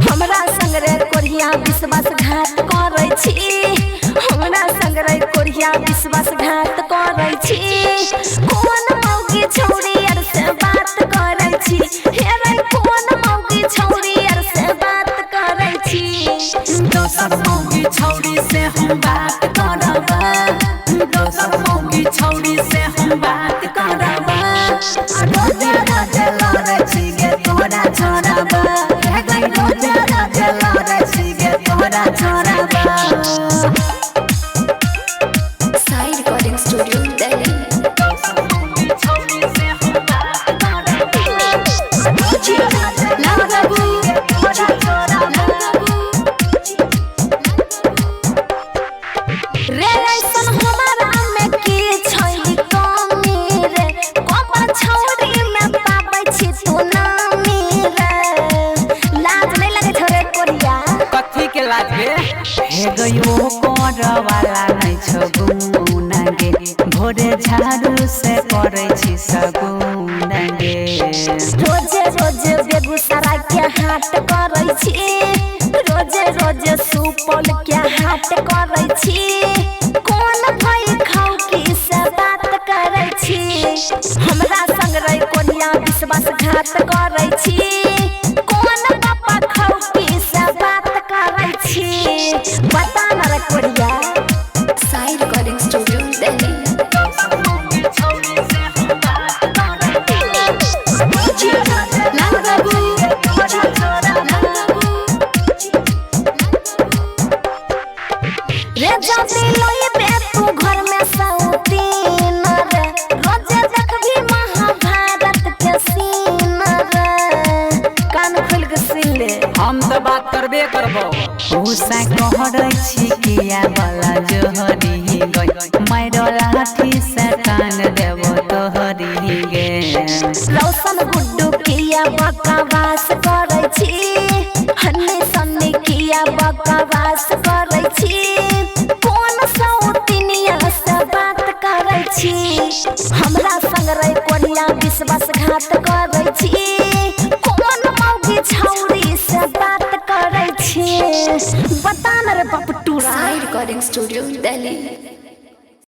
हमरा संग रे कोरिया विश्वासघात करै छी, हमरा संग रे कोरिया विश्वासघात करै छी। कोन मौगी छौरी अर से बात करै छी, हे रे कोन मौगी छौरी अर से बात करै छी। दोसर मौगी छौरी से हम बात करब, दोसर मौगी छौरी से हम बात करब। रोजे रोजे लड़ै छी गे तोरा छोड़ब, रोजे रोजे लड़ै छी गे तोरा छोड़ब। साई रिकॉर्डिंग स्टूडियो दिल्ली। दोसर मौगी छौरी से हम बात करब, लागबू तोरा छोड़ब। रे ऐसन हमारा में की छै कमी रे, कोमल छौरी में पाबै छी तू नामी रे। लाज नहीं लगे छोरे कोरिया? कथी के लाज गे? हे गयो कर वाला नहीं छ गुना गे, भोरे झाड़ू से करे छी सगुन गे। रोजे रोजे बेगूसराय के हाट करै छी, रोजे रोजे सुपौल के हाट करै छी। कोन भाई खाऊ की से बात करै छी, हमरा संग रे कोरिया विश्वासघात करै छी। कोन पापा खाऊ की से बात करै छी, बता न रे कोरिया। साई रिकॉर्डिंग स्टूडियो दिल्ली। रे जल्दी लइबे तू घर में सौतीन रे, रोजे देखबी महाभारत के सीन रे। कान खोल के सुन ले, हम तो बात करबे करबो। उसा कहरै छी किया वाला जोहरी गई, मारो लाठी से कान देबो तोहरी गे। रौशन गुड्डू किया बकवास करै छी, हन्नी सन्नी किया बकवास करै छी। कोन सौतीनिया से बात करै छी, हमरा संग रे कोरिया विश्वासघात करै छी। कोन मौगी छौरी से बात करै छी, बता न रे बपटूरा। साई रिकॉर्डिंग स्टूडियो दिल्ली।